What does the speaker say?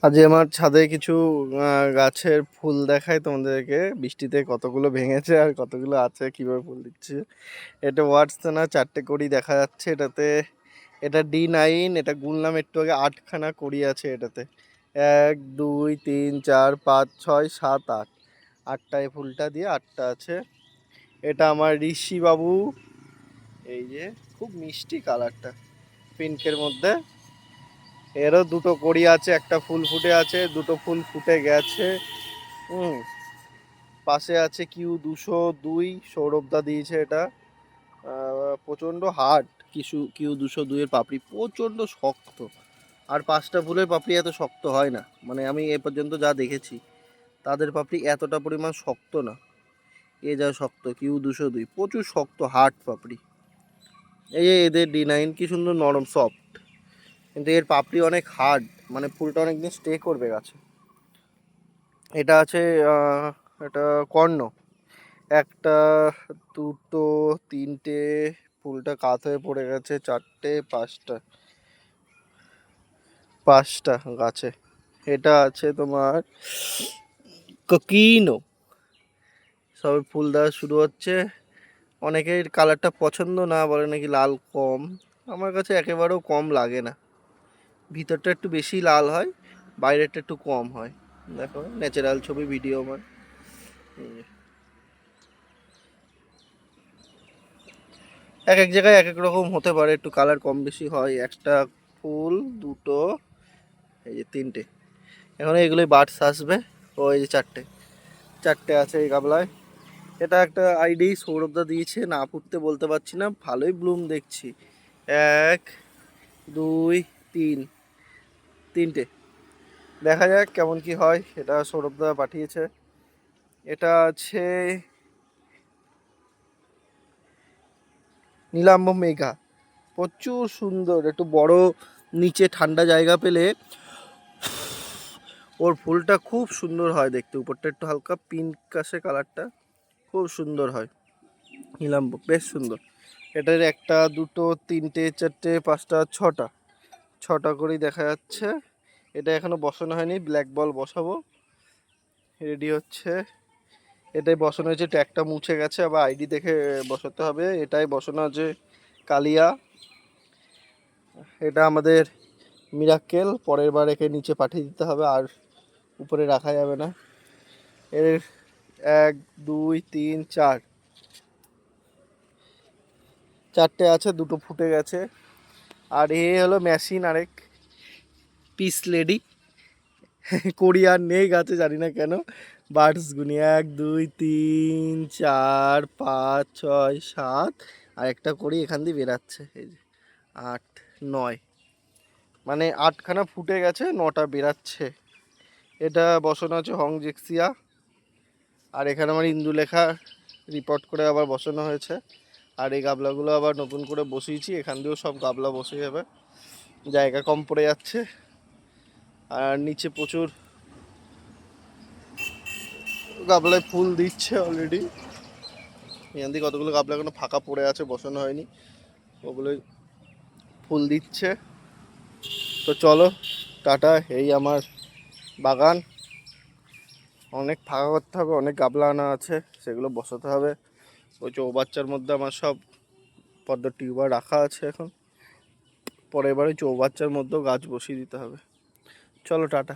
আজ আমার ছাদে কিছু গাছের ফুল দেখাই তোমাদেরকে। বৃষ্টিতে কতগুলো ভেঙেছে আর কতগুলো আছে, কিভাবে ফুল দিচ্ছে। এটা ওয়াটসনা 4টে কড়ি দেখা যাচ্ছে এটাতে। এটা D9, এটা গুনলাম একটু আগে, 8খানা কড়ি আছে এটাতে। 1 2 3 4 5 6 7 8, 8টায় ফুলটা দিয়ে 8টা আছে। এটা আমার ঋষি বাবু, এই যে খুব মিষ্টি কালারটা পিঙ্কের মধ্যে। এরও দুটো কড়ি আছে, একটা ফুল ফুটে আছে, দুটো ফুল ফুটে গেছে। হুম। পাশে আছে Q202, সৌরভদা দিয়েছে এটা। প্রচণ্ড হার্ড। Q202 এর পাপড়ি প্রচণ্ড শক্ত। আর 5টা ফুলের পাপড়ি এত শক্ত হয় না, মানে আমি এ পর্যন্ত যা দেখেছি তাদের পাপড়ি এতটা পরিমাণ শক্ত না। এ যা শক্ত Q202, প্রচুর শক্ত হার্ড পাপড়ি। এই যে এদের D9 কি সুন্দর নরম সফট, কিন্তু এর পাপড়ি অনেক হার্ড, মানে ফুলটা অনেকদিন স্টে করবে গাছে। এটা আছে এটা কর্ণ। একটা, দুটো, তিনটে, ফুলটা কাত হয়ে পড়ে গেছে, 4টে, 5টা গাছে। এটা আছে তোমার কোকিনো, সবে ফুল দেওয়া শুরু হচ্ছে। অনেকের কালারটা পছন্দ না, বলে নাকি লাল কম। আমার কাছে একেবারেও কম লাগে না, ভিতরটা একটু বেশি লাল হয়, বাইরেরটা একটু কম হয়। দেখো ন্যাচারাল ছবি, ভিডিও আমার। এক এক জায়গায় এক এক রকম হতে পারে, একটু কালার কম বেশি হয়। একটা ফুল, দুটো, এই যে 3টে। এখন এগুলোই বার্ডস আসবে। ও এই যে 4টে আছে এই গামলায়। এটা একটা আইডি সৌরভদা দিয়েছে, না ফুটতে বলতে পারছি না, ভালোই ব্লুম দেখছি। 1 2 3, 3টে। দেখা যাক কেমন কি হয়, এটা সৌরভদা পাঠিয়েছে। এটা আছে নীলাম্ব মেঘা, প্রচুর সুন্দর, একটু বড় নিচে ঠান্ডা জায়গা পেলে ওর ফুলটা খুব সুন্দর হয় দেখতে। উপরটা একটু হালকা পিঙ্ক আসে কালারটা, খুব সুন্দর হয়। নীলাম্ব বেশ সুন্দর। এটার একটা, দুটো, তিনটে, চারটে, 5টা, 6টা করেই দেখা যাচ্ছে। এটা এখনো বসানো হয়নি, ব্ল্যাক বল বসাবো, রেডি হচ্ছে। এটাই বসানো হয়েছে, ট্যাগটা মুছে গেছে, আবার আইডি দেখে বসাতে হবে। এটাই বসানো আছে কালিয়া। এটা আমাদের মিরাক্কেল, পরের বার একে নিচে পাঠিয়ে দিতে হবে, আর উপরে রাখা যাবে না। এর 1 2 3 4, 4টে আছে, দুটো ফুটে গেছে। আর এ হলো মেশিন, আরেক পিস লেডি। কোরিয়ার নেই গাছে, জানি না কেন। বার্ডস গুনি 1 2 3 4 5 6 7, আর একটা করি এখান দিয়ে বেরাচ্ছে, এই যে 8 9, মানে 8খানা ফুটে গেছে, 9টা বেরাচ্ছে। এটা বসানো আছে হংজেক্সিয়া। আর এখানে আমার ইন্দুলেখা রিপোর্ট করে আবার বসানো হয়েছে। আর এই গাবলাগুলো আবার নতুন করে বসিয়েছি, এখান দিয়েও সব গাবলা বসে যাবে, জায়গা কম পড়ে যাচ্ছে। আর নিচে প্রচুর গাবলায় ফুল দিচ্ছে অলরেডি। এখান দিয়ে কতগুলো গাবলা এখনো ফাঁকা পড়ে আছে, বসানো হয়নি, ওগুলোই ফুল দিচ্ছে। তো চলো টাটা। এই আমার বাগান, অনেক ফাঁকা করতে হবে, অনেক গাবলা আনা আছে, সেগুলো বসাতে হবে। ওই চৌবাচ্চার মধ্যে আমার সব পদ্ম টিউবার রাখা আছে এখন, পরের বারে চৌবাচ্চার মধ্যেও গাছ বসিয়ে দিতে হবে। চলো টাটা।